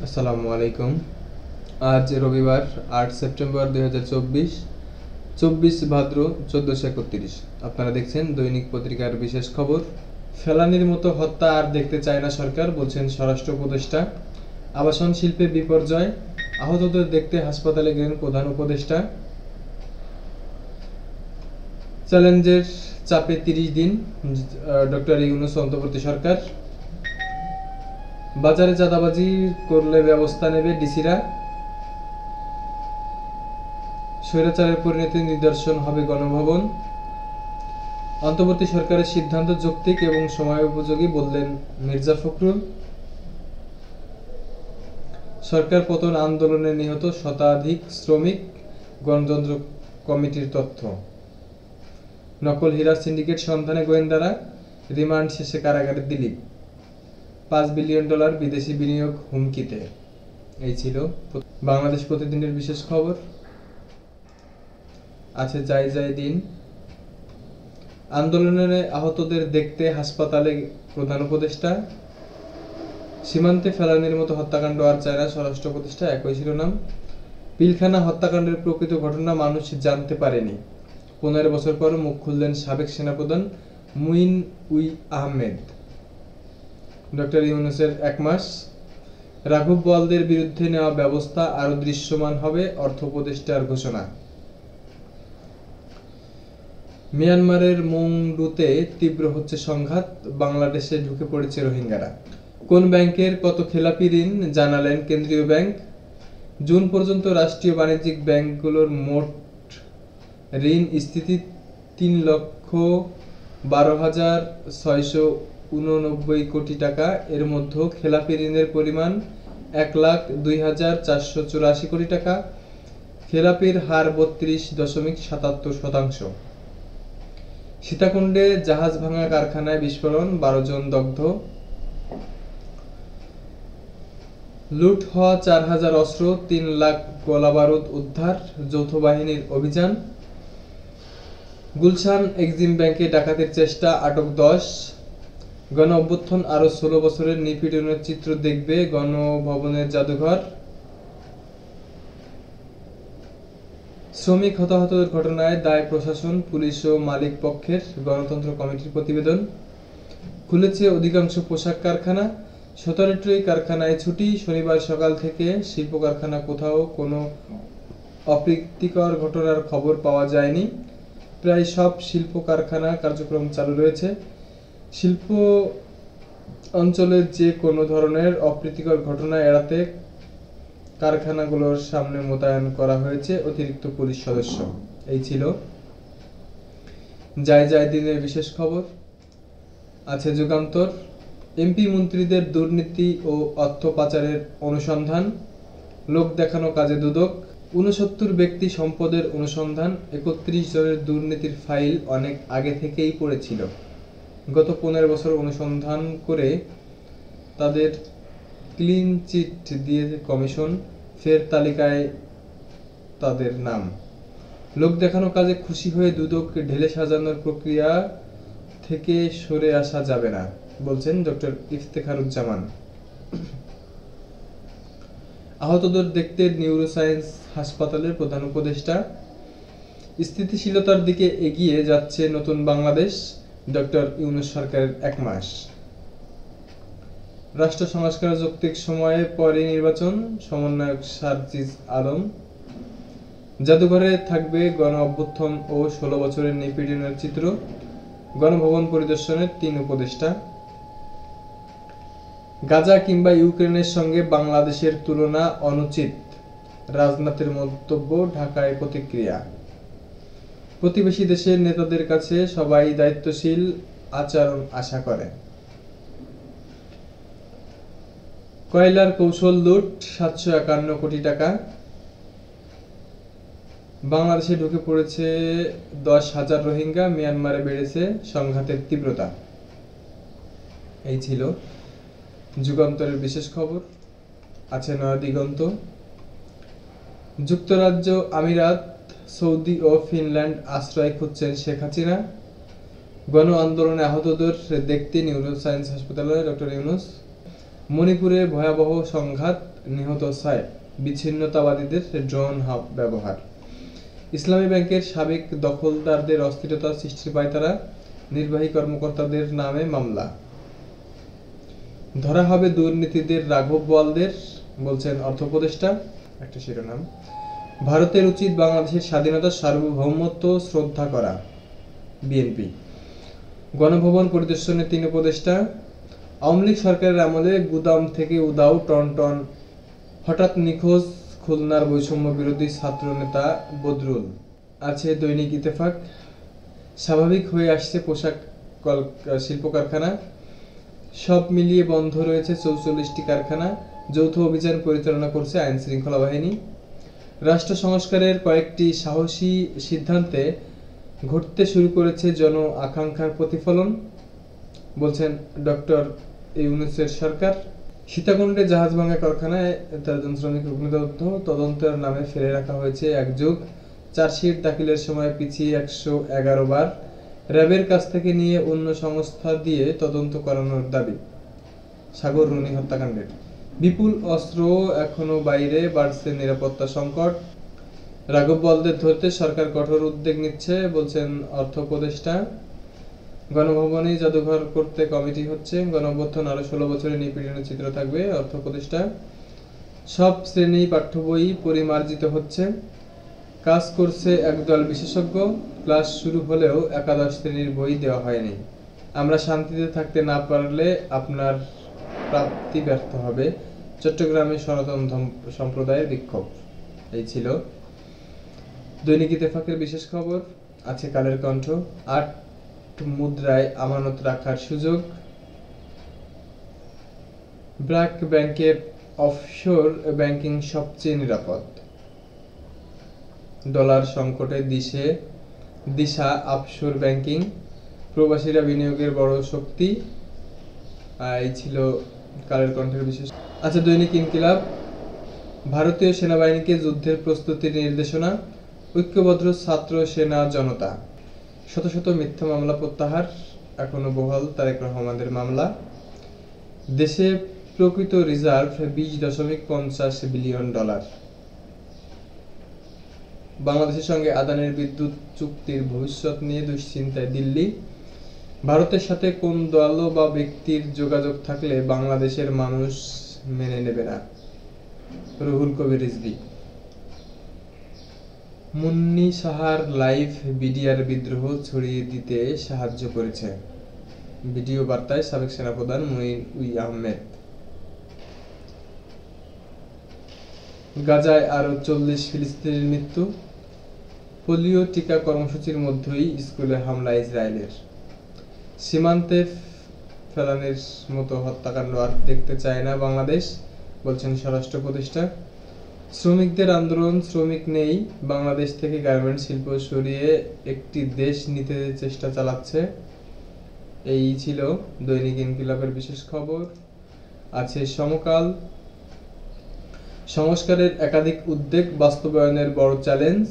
আসসালামু আলাইকুম। আজ রবিবার ৮ সেপ্টেম্বর ২০২৪, ২৪ ভাদ্র ১৪৩১। আপনারা দেখছেন দৈনিক পত্রিকার বিশেষ খবর। ফেলানির মতো হত্যা আর দেখতে চায় না সরকার, বলছেন স্বরাষ্ট্র উপদেষ্টা। আবাসন শিল্পে বিপর্যয়, আহতদের দেখতে হাসপাতালে গেলেন প্রধান উপদেষ্টা। চ্যালেঞ্জের চাপে ৩০ দিন, ডক্টর ইউনূস অন্তর্বর্তী সরকার। বাজারে চাঁদাবাজি করলে ব্যবস্থা নেবে ডিসিরা। স্বৈরাচারের পরিণতির নিদর্শন হবে গণভবন। অন্তর্বর্তী সরকারের সিদ্ধান্ত যৌক্তিক এবং সময়োপযোগী, বললেন মির্জা ফখরুল। সরকার পতন আন্দোলনে নিহত শতাধিক শ্রমিক, গণতন্ত্র কমিটির তথ্য। নকল হীরা সিন্ডিকেট সন্ধানে গোয়েন্দারা, রিমান্ড শেষে কারাগারে দিলীপ। $5 বিলিয়ন বিদেশি বিনিয়োগ হুমকিতে। এই ছিল বাংলাদেশ প্রতিদিনের বিশেষ খবর। আছে যাই যাই দিন। আন্দোলনে আহতদের দেখতে হাসপাতালে প্রধান উপদেষ্টা। সীমান্তে ফেলানির মতো হত্যাকাণ্ড আর চায় না স্বরাষ্ট্র উপদেষ্টা, একই শিরোনাম। পিলখানা হত্যাকাণ্ডের প্রকৃত ঘটনা মানুষ জানতে পারেনি। 15 বছর পর মুখ খুললেন সাবেক সেনাপ্রধান মুইন উই আহমেদ। ডক্টর ইউনূসের 1 মাস। রাঘব বোয়ালদের বিরুদ্ধে নেওয়া ব্যবস্থা আরও দৃশ্যমান হবে, অর্থ উপদেষ্টার ঘোষণা। মিয়ানমারের মংডুতে তীব্র হচ্ছে সংঘাত, বাংলাদেশে ঢুকে পড়েছে রোহিঙ্গারা। কোন ব্যাংকের কত খেলাপি ঋণ জানালেন কেন্দ্রীয় ব্যাংক। জুন পর্যন্ত রাষ্ট্রীয় বাণিজ্যিক ব্যাংকগুলোর মোট ঋণ স্থিতি ৩,১২,৬৮৯ কোটি টাকা। এর মধ্যে খেলাপি ঋণের পরিমাণ ১,০২,৪৮৪ কোটি টাকা। খেলাপির হার ৩২.৭৭%। সীতাকুণ্ডে জাহাজ ভাঙা কারখানায় বিস্ফোরণ, ১২ জন দগ্ধ। লুট হওয়া ৪,০০০ অস্ত্র, ৩ লাখ গোলাবারুদ উদ্ধার, যৌথ বাহিনীর অভিযান। গুলশান এক্সিম ব্যাংকে ডাকাতির চেষ্টা, আটক ১০। গণ অভ্যুত্থান আরও ১৬ বছরের নিপীড়নের চিত্র দেখবে গণভবনের জাদুঘর। শ্রমিক হতাহতের ঘটনায় দায় প্রশাসন, পুলিশ ও মালিক পক্ষের, গণতন্ত্র কমিটির প্রতিবেদন। খুলেছে অধিকাংশ পোশাক কারখানা, ১৭টি কারখানায় ছুটি। শনিবার সকাল থেকে শিল্প কারখানা কোথাও কোনো অপ্রীতিকর ঘটনার খবর পাওয়া যায়নি। প্রায় সব শিল্প কারখানা কার্যক্রম চালু রয়েছে। শিল্প অঞ্চলের যে কোনো ধরনের অপ্রীতিকর ঘটনা এড়াতে কারখানাগুলোর সামনে মোতায়েন করা হয়েছে অতিরিক্ত পুলিশ সদস্য। এই ছিল যাই যাই দিনের বিশেষ খবর। আছে যুগান্তর। এমপি মন্ত্রীদের দুর্নীতি ও অর্থ পাচারের অনুসন্ধান, লোক দেখানো কাজে দুদক। ৬৯ ব্যক্তি সম্পদের অনুসন্ধান, ৩১ জনের দুর্নীতির ফাইল অনেক আগে থেকেই পড়েছিল। গত 15 বছর অনুসন্ধান করে তাদের ক্লিন চিট দিয়ে কমিশন, ফের তালিকায় তাদের নাম। লোক দেখানো কাজে খুশি হয়ে দুদক ঢেলে সাজানোর প্রক্রিয়া থেকে সরে আসা যাবে না, বলছেন ডক্টর ইফতেখারুজ্জামান। আহতদের দেখতে নিউরোসায়েন্স হাসপাতালের প্রধান উপদেষ্টা। স্থিতিশীলতার দিকে এগিয়ে যাচ্ছে নতুন বাংলাদেশ, ডক্টর ইউনূস সরকারের 1 মাস। রাষ্ট্র সংস্কার যৌক্তিক সময়ে পরে নির্বাচন, সমন্বয়ক সার্জিস আলম। জাদুঘরে থাকবে গণ অভ্যুত্থান ও 16 বছরের নিপীড়নের চিত্র। গণভবন পরিদর্শনের 3 উপদেষ্টা। গাজা কিংবা ইউক্রেনের সঙ্গে বাংলাদেশের তুলনা অনুচিত, রাজনাথের মন্তব্য। ঢাকায় প্রতিক্রিয়া। প্রতিবেশী দেশের নেতাদের কাছে সবাই দায়িত্বশীল আচরণ আশা করে। কয়লার কৌশল লুট, ৭৫১ কোটি টাকা। বাংলাদেশে ঢুকে পড়েছে 10,000 রোহিঙ্গা, মিয়ানমারে বেড়েছে সংঘাতের তীব্রতা। এই ছিল যুগান্তরের বিশেষ খবর। আছে নয়াদিগন্ত। যুক্তরাজ্য, আমিরাত, সৌদি ও ফিনল্যান্ড আশ্রয় খুঁজছেন শেখ হাসিনা। গণ আন্দোলনে আহতদের দেখতে নিউরোসায়েন্স হাসপাতালে ডক্টর ইউনূস। মণিপুরে ভয়াবহ সংঘাত, নিহত 6, বিচ্ছিন্নতাবাদীদের ড্রোন ব্যবহার। ইসলামী ব্যাংকের সাবেক দখলদারদের অস্থিরতা সৃষ্টির পায়তারা, নির্বাহী কর্মকর্তাদের নামে মামলা। ধরা হবে দুর্নীতিদের রাঘব বোয়ালদের, বলছেন অর্থ উপদেষ্টা। একটা শিরোনাম, ভারতের উচিত বাংলাদেশের স্বাধীনতা সার্বভৌমত্ব শ্রদ্ধা করা, বিএনপি। গণভবন পরিদর্শনে 3 উপদেষ্টা। আওয়ামী লীগ সরকারের আমলে গুদাম থেকে উধাও টন, হঠাৎ নিখোঁজ খুলনার বৈষম্য বিরোধী ছাত্র নেতা বদরুল। আছে দৈনিক ইত্তেফাক, স্বাভাবিক হয়ে আসছে পোশাক শিল্প কারখানা, সব মিলিয়ে বন্ধ রয়েছে 44টি কারখানা, যৌথ অভিযান পরিচালনা করছে আইন শৃঙ্খলা বাহিনী। রাষ্ট্র সংস্কারের কয়েকটি সাহসী সিদ্ধান্তে ঘটতে শুরু করেছে জন আকাঙ্ক্ষার প্রতিফলন, বলছেন ডক্টর ইউনূসের সরকার। সীতাকুণ্ডে জাহাজ ভাঙা কারখানায় 13 জন শ্রমিক অগ্নিদগ্ধ, তদন্তের নামে ফেলে রাখা হয়েছে 1 যুগ। চার্জশিট দাখিলের সময় পিছিয়ে 111 বার। র্যাবের কাছ থেকে নিয়ে অন্য সংস্থা দিয়ে তদন্ত করানোর দাবি। সাগর রুনি হত্যাকাণ্ডের বিপুল অস্ত্র এখনো বাইরে, বাড়ছে নিরাপত্তা সংকট। রাঘব বোয়ালদের ধরতে সরকার কঠোর উদ্যোগ নিচ্ছে, বলছেন অর্থ উপদেষ্টা। গণভবনে জাদুঘর করতে কমিটি হচ্ছে। গণঅভ্যুত্থান আরো 16 বছরের নিপীড়নের চিত্র থাকবে, অর্থ উপদেষ্টা। সব শ্রেণী পাঠ্য বই পরিমার্জিত হচ্ছে, কাজ করছে একদল বিশেষজ্ঞ। ক্লাস শুরু হলেও একাদশ শ্রেণীর বই দেওয়া হয়নি। আমরা শান্তিতে থাকতে না পারলে আপনার প্রাপ্তি ব্যর্থ হবে, চট্টগ্রামে সনাতন সম্প্রদায়ের বিক্ষোভ। এই ছিল দৈনিক ইত্তেফাকের বিশেষ খবর। আছে কালের কণ্ঠ, 8 মুদ্রায় আমানত রাখার সুযোগ। ব্র্যাক ব্যাংকের অফশোর ব্যাংকিং সবচেয়ে নিরাপদ। ডলার সংকটে দিশা অফশোর ব্যাংকিং, প্রবাসীরা বিনিয়োগের বড় শক্তি। এই ছিল কালের কণ্ঠের বিশেষ। আচ্ছা, দৈনিক ইনকিলাব, ভারতীয় সেনাবাহিনীকে যুদ্ধের প্রস্তুতির নির্দেশনা, ঐক্যবদ্ধ ছাত্র সেনা জনতা। শত শত মিথ্যা মামলা প্রত্যাহার, এখনো বহাল তারেক রহমানের মামলা। দেশে প্রকৃত রিজার্ভ 20.50 বিলিয়ন ডলার। বাংলাদেশের সঙ্গে আদানির বিদ্যুৎ চুক্তির ভবিষ্যৎ নিয়ে দুশ্চিন্তায় দিল্লি। ভারতের সাথে কোন দল বা ব্যক্তির যোগাযোগ থাকলে বাংলাদেশের মানুষ মেনে নেবে না, রুহুল কবির রিজভী। মুন্নি সাহার লাইভ বিডিআর বিদ্রোহ ছড়িয়ে দিতে সাহায্য করেছে, ভিডিও বার্তায় সাবেক সেনাপ্রধান মুঈন আহমেদ। গাজায় আরো 40 ফিলিস্তিনির মৃত্যু। পোলিও টিকা কর্মসূচির মধ্যেই স্কুলে হামলা ইসরায়েলের। সীমান্তে ফেলানির মতো হত্যাকাণ্ড আর দেখতে চায় না বাংলাদেশ, বলছেন স্বরাষ্ট্র উপদেষ্টা। শ্রমিকদের আন্দোলন, শ্রমিক নেই, বাংলাদেশ থেকে গার্মেন্টস শিল্প সরিয়ে একটি দেশ নিতে চেষ্টা চালাচ্ছে। এই ছিল দৈনিক ইনকিলাবের বিশেষ খবর। আছে সমকাল, সংস্কারের একাধিক উদ্যোগ বাস্তবায়নের বড় চ্যালেঞ্জ।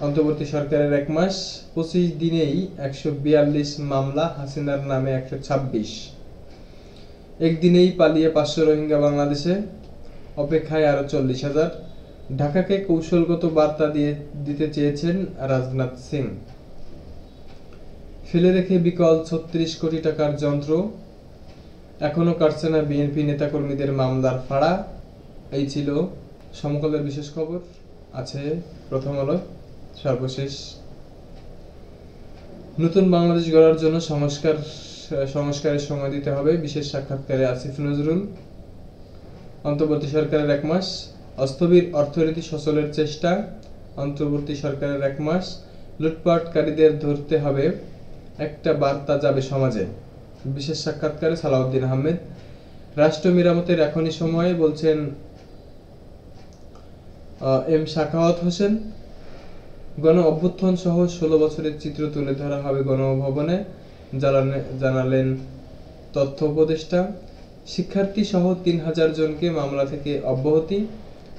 অন্তর্বর্তী সরকারের 1 মাস, 25 দিনেই 142 মামলা, হাসিনার নামে 126। একদিনেই পালিয়ে 500 রোহিঙ্গা বাংলাদেশে, অপেক্ষায় আরো 40,000। ঢাকাকে কৌশলগত বার্তা দিতে চেয়েছেন রাজনাথ সিং। ফেলে রেখে বিকল 36 কোটি টাকার যন্ত্র, এখনো কাটছে না বিএনপি নেতাকর্মীদের মামলার ফাড়া। এই ছিল সমকালের বিশেষ খবর। আছে প্রথম আলো, সর্বশেষ। নতুন বাংলাদেশ গড়ার জন্য সংস্কারের সময় দিতে হবে, বিশেষ সাক্ষাৎকারে আসিফ নজরুল। অন্তর্বর্তী সরকারের 1 মাস, অস্থবির অর্থনীতি সচলের চেষ্টা। অন্তর্বর্তী সরকারের 1 মাস, লুটপাটকারীদের ধরতে হবে, একটা বার্তা যাবে সমাজে, বিশেষ সাক্ষাৎকারে সালাউদ্দিন আহমেদ। রাষ্ট্র মেরামতের এখনই সময়, বলছেন এম সাখাওয়াত হোসেন। গণ অভ্যুত্থান সহ 16 বছরের চিত্র তুলে ধরা হবে গণভবনে, জানালেন তথ্য উপদেষ্টা। শিক্ষার্থী সহ 3000 জনকে মামলা থেকে অব্যাহতি।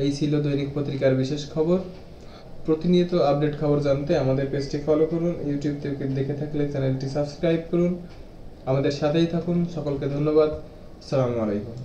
এই ছিল দৈনিক পত্রিকার বিশেষ খবর। প্রতিনিয়ত আপডেট খবর জানতে আমাদের পেজটি ফলো করুন, ইউটিউব থেকে দেখে থাকলে চ্যানেলটি সাবস্ক্রাইব করুন, আমাদের সাথেই থাকুন। সকলকে ধন্যবাদ। আসসালামু আলাইকুম।